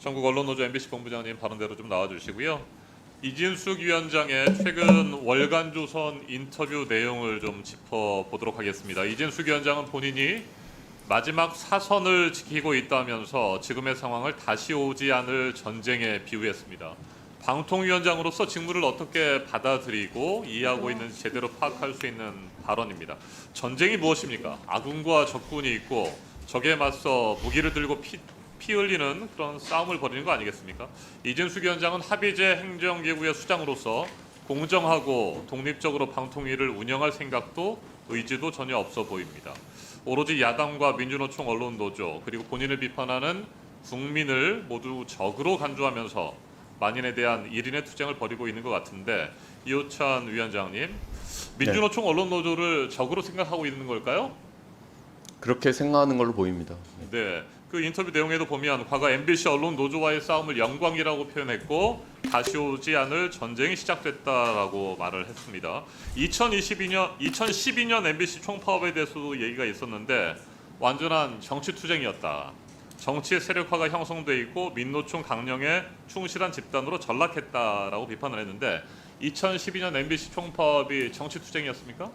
전국 언론노조 MBC 본부장님 발언대로 좀 나와주시고요. 이진숙 위원장의 최근 월간조선 인터뷰 내용을 좀 짚어보도록 하겠습니다. 이진숙 위원장은 본인이 마지막 사선을 지키고 있다면서 지금의 상황을 다시 오지 않을 전쟁에 비유했습니다. 방통위원장으로서 직무를 어떻게 받아들이고 이해하고 있는지 제대로 파악할 수 있는 발언입니다. 전쟁이 무엇입니까? 아군과 적군이 있고 적에 맞서 무기를 들고 피 흘리는 그런 싸움을 벌이는 거 아니겠습니까? 이진숙 위원장은 합의제 행정기구의 수장으로서 공정하고 독립적으로 방통위를 운영할 생각도 의지도 전혀 없어 보입니다. 오로지 야당과 민주노총 언론노조 그리고 본인을 비판하는 국민을 모두 적으로 간주하면서 만인에 대한 1인의 투쟁을 벌이고 있는 것 같은데, 이호찬 위원장님, 민주노총 언론노조를 적으로 생각하고 있는 걸까요? 그렇게 생각하는 걸로 보입니다. 네, 그 인터뷰 내용에도 보면 과거 MBC 언론 노조와의 싸움을 영광이라고 표현했고 다시 오지 않을 전쟁이 시작됐다라고 말을 했습니다. 2012년 MBC 총파업에 대해서도 얘기가 있었는데 완전한 정치 투쟁이었다. 정치의 세력화가 형성돼 있고 민노총 강령에 충실한 집단으로 전락했다라고 비판을 했는데 2012년 MBC 총파업이 정치 투쟁이었습니까?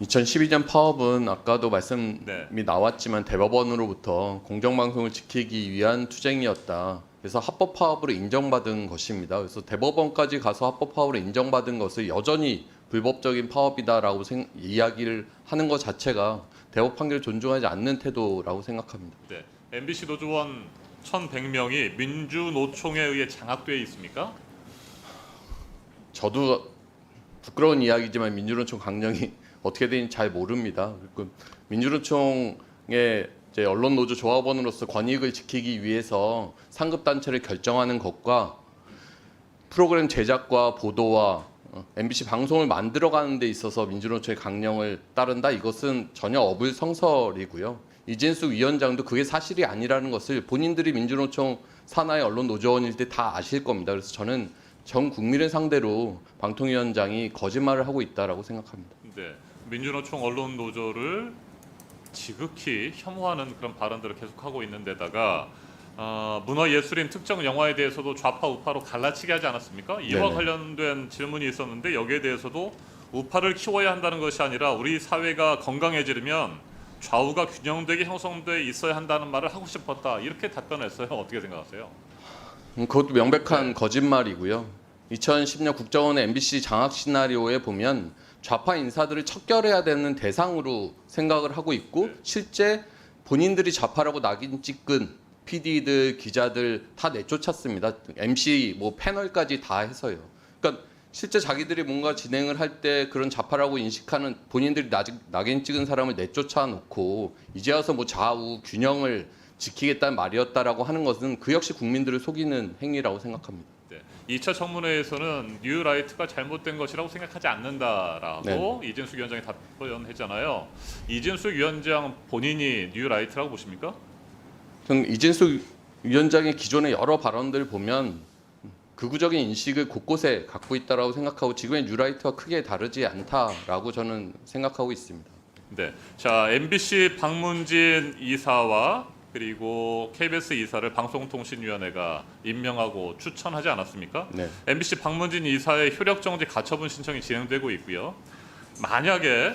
2012년 파업은 아까도 말씀이 네. 나왔지만 대법원으로부터 공정방송을 지키기 위한 투쟁이었다. 그래서 합법 파업으로 인정받은 것입니다. 그래서 대법원까지 가서 합법 파업으로 인정받은 것을 여전히 불법적인 파업이다라고 이야기를 하는 것 자체가 대법 판결을 존중하지 않는 태도라고 생각합니다. 네. MBC 노조원 1,100명이 민주노총에 의해 장악되어 있습니까? 저도 부끄러운 이야기지만 민주노총 강령이 어떻게 되는지 잘 모릅니다. 민주노총의 이제 언론노조 조합원으로서 권익을 지키기 위해서 상급 단체를 결정하는 것과 프로그램 제작과 보도와 MBC 방송을 만들어가는 데 있어서 민주노총의 강령을 따른다, 이것은 전혀 어불성설이고요. 이진숙 위원장도 그게 사실이 아니라는 것을 본인들이 민주노총 산하의 언론노조원일 때 다 아실 겁니다. 그래서 저는 전 국민을 상대로 방통위원장이 거짓말을 하고 있다라고 생각합니다. 네. 민주노총 언론노조를 지극히 혐오하는 그런 발언들을 계속하고 있는 데다가 문화예술인 특정 영화에 대해서도 좌파 우파로 갈라치게 하지 않았습니까? 이와 네네. 관련된 질문이 있었는데 여기에 대해서도 우파를 키워야 한다는 것이 아니라 우리 사회가 건강해지려면 좌우가 균형되게 형성돼 있어야 한다는 말을 하고 싶었다, 이렇게 답변했어요. 어떻게 생각하세요? 그것도 명백한 거짓말이고요. 2010년 국정원의 MBC 장악 시나리오에 보면 좌파 인사들을 척결해야 되는 대상으로 생각을 하고 있고, 실제 본인들이 좌파라고 낙인 찍은 PD들, 기자들 다 내쫓았습니다. MC 뭐 패널까지 다 해서요. 그러니까 실제 자기들이 뭔가 진행을 할 때 그런 좌파라고 인식하는 본인들이 낙인 찍은 사람을 내쫓아 놓고 이제 와서 뭐 좌우 균형을 지키겠다는 말이었다라고 하는 것은 그 역시 국민들을 속이는 행위라고 생각합니다. 네. 2차 청문회에서는 뉴라이트가 잘못된 것이라고 생각하지 않는다라고 이진숙 위원장이 답변했잖아요. 이진숙 위원장 본인이 뉴라이트라고 보십니까? 저는 이진숙 위원장의 기존의 여러 발언들 보면 극우적인 인식을 곳곳에 갖고 있다라고 생각하고 지금의 뉴라이트와 크게 다르지 않다라고 저는 생각하고 있습니다. 네. 자, MBC 박문진 이사와 그리고 KBS 이사를 방송통신위원회가 임명하고 추천하지 않았습니까? 네. MBC 박문진 이사의 효력정지 가처분 신청이 진행되고 있고요. 만약에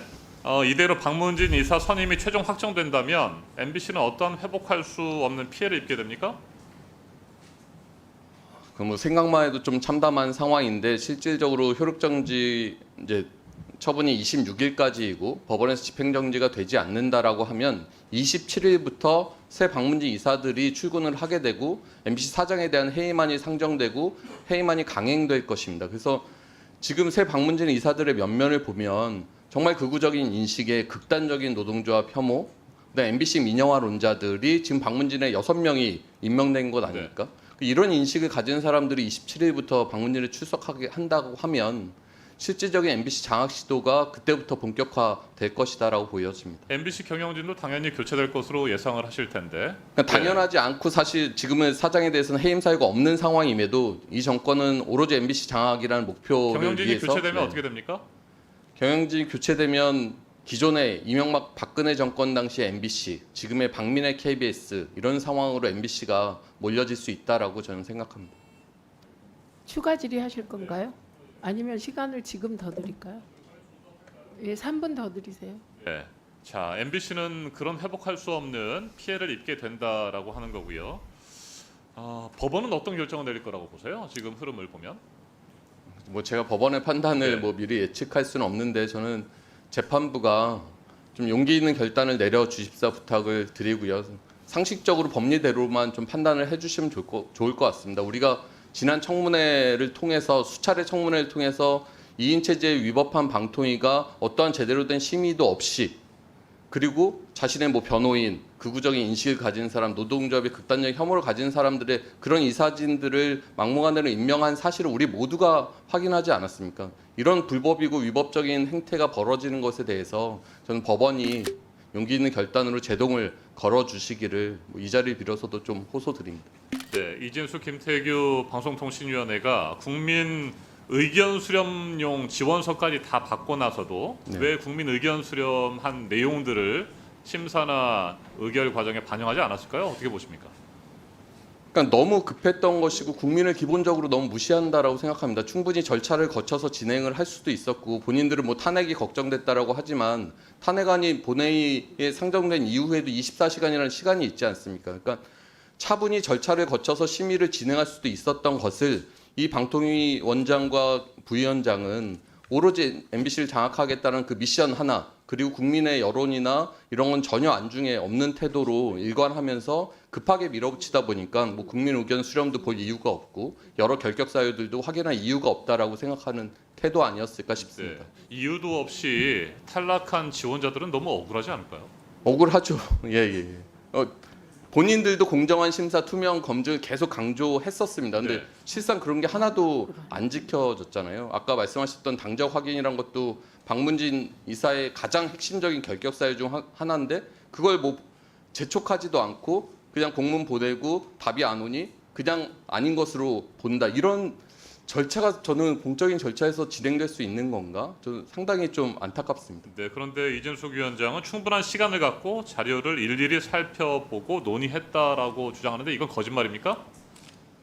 이대로 박문진 이사 선임이 최종 확정된다면 MBC는 어떤 회복할 수 없는 피해를 입게 됩니까? 그 뭐 생각만 해도 좀 참담한 상황인데 실질적으로 효력정지 이제 처분이 26일까지이고 법원에서 집행정지가 되지 않는다라고 하면 27일부터 새 박문진 이사들이 출근을 하게 되고 MBC 사장에 대한 해임안이 상정되고 해임안이 강행될 것입니다. 그래서 지금 새 박문진 이사들의 면면을 보면 정말 극우적인 인식의 극단적인 노동조합 혐오, 그다음에 MBC 민영화론자들이 지금 박문진의 6명이 임명된 것 아닙니까? 이런 인식을 가진 사람들이 27일부터 박문진을 출석하게 한다고 하면 실질적인 MBC 장악 시도가 그때부터 본격화될 것이다라고 보여집니다. MBC 경영진도 당연히 교체될 것으로 예상을 하실 텐데. 그러니까 당연하지 않고 사실 지금은 사장에 대해서는 해임 사유가 없는 상황임에도 이 정권은 오로지 MBC 장악이라는 목표를 경영진이 위해서 교체되면 어떻게 됩니까? 경영진이 교체되면 기존의 이명박 박근혜 정권 당시 MBC, 지금의 박민혜 KBS 이런 상황으로 MBC가 몰려질 수 있다라고 저는 생각합니다. 추가 질의하실 건가요? 아니면 시간을 지금 더 드릴까요? 예, 3분 더 드리세요. 네. 자, MBC는 그런 회복할 수 없는 피해를 입게 된다라고 하는 거고요. 법원은 어떤 결정을 내릴 거라고 보세요? 지금 흐름을 보면. 뭐 제가 법원의 판단을 네. 뭐 미리 예측할 수는 없는데 저는 재판부가 좀 용기 있는 결단을 내려 주십사 부탁을 드리고요. 상식적으로 법리대로만 좀 판단을 해주시면 좋을 것 같습니다. 우리가 지난 청문회를 통해서 수차례 청문회를 통해서 2인 체제에 위법한 방통위가 어떠한 제대로 된 심의도 없이 그리고 자신의 뭐 변호인, 극우적인 인식을 가진 사람, 노동조합의 극단적 혐오를 가진 사람들의 그런 이사진들을 막무가내로 임명한 사실을 우리 모두가 확인하지 않았습니까? 이런 불법이고 위법적인 행태가 벌어지는 것에 대해서 저는 법원이 용기 있는 결단으로 제동을 걸어주시기를 이 자리를 빌어서도 좀 호소드립니다. 네, 이진수 김태규 방송통신위원회가 국민 의견 수렴용 지원서까지 다 받고 나서도 네. 왜 국민 의견 수렴한 내용들을 심사나 의결 과정에 반영하지 않았을까요? 어떻게 보십니까? 그러니까 너무 급했던 것이고 국민을 기본적으로 너무 무시한다라고 생각합니다. 충분히 절차를 거쳐서 진행을 할 수도 있었고 본인들은 뭐 탄핵이 걱정됐다라고 하지만 탄핵안이 본회의에 상정된 이후에도 24시간이라는 시간이 있지 않습니까? 그러니까 차분히 절차를 거쳐서 심의를 진행할 수도 있었던 것을 이 방통위 원장과 부위원장은 오로지 MBC를 장악하겠다는 그 미션 하나 그리고 국민의 여론이나 이런 건 전혀 안중에 없는 태도로 일관하면서 급하게 밀어붙이다 보니까 뭐 국민 의견 수렴도 볼 이유가 없고 여러 결격 사유들도 확인할 이유가 없다라고 생각하는 태도 아니었을까 싶습니다. 네, 이유도 없이 탈락한 지원자들은 너무 억울하지 않을까요? 억울하죠. 예. 본인들도 공정한 심사, 투명 검증을 계속 강조했었습니다. 근데 네. 실상 그런 게 하나도 안 지켜졌잖아요. 아까 말씀하셨던 당적 확인이란 것도 박문진 이사의 가장 핵심적인 결격 사유 중 하나인데 그걸 뭐 재촉하지도 않고 그냥 공문 보내고 답이 안 오니 그냥 아닌 것으로 본다. 이런 절차가 저는 공적인 절차에서 진행될 수 있는 건가? 저는 상당히 좀 안타깝습니다. 네, 그런데 이진숙 위원장은 충분한 시간을 갖고 자료를 일일이 살펴보고 논의했다라고 주장하는데 이건 거짓말입니까?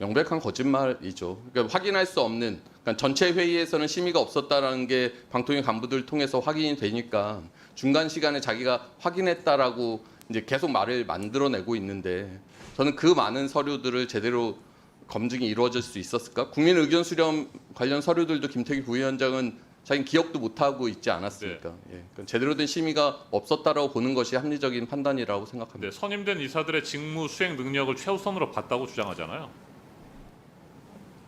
명백한 거짓말이죠. 그러니까 확인할 수 없는, 그러니까 전체 회의에서는 심의가 없었다라는 게 방통위 간부들 통해서 확인이 되니까 중간 시간에 자기가 확인했다라고 이제 계속 말을 만들어내고 있는데 저는 그 많은 서류들을 제대로 검증이 이루어질 수 있었을까? 국민 의견 수렴 관련 서류들도 김태규 부위원장은 자기는 기억도 못 하고 있지 않았습니까? 예, 그러니까 제대로 된 심의가 없었다라고 보는 것이 합리적인 판단이라고 생각합니다. 네, 선임된 이사들의 직무 수행 능력을 최우선으로 봤다고 주장하잖아요.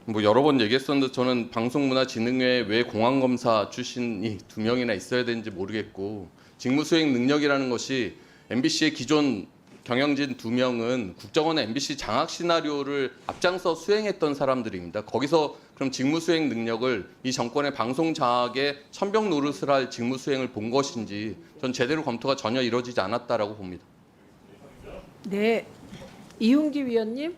뭐 여러 번 얘기했었는데 저는 방송문화진흥회에 왜 공안검사 출신이 2명이나 있어야 되는지 모르겠고 직무수행 능력이라는 것이 MBC의 기존 경영진 2명은 국정원의 MBC 장악 시나리오를 앞장서 수행했던 사람들입니다. 거기서 그럼 직무수행 능력을 이 정권의 방송 장악에 천병 노릇을 할 직무수행을 본 것인지 전 제대로 검토가 전혀 이루어지지 않았다라고 봅니다. 네, 이훈기 위원님.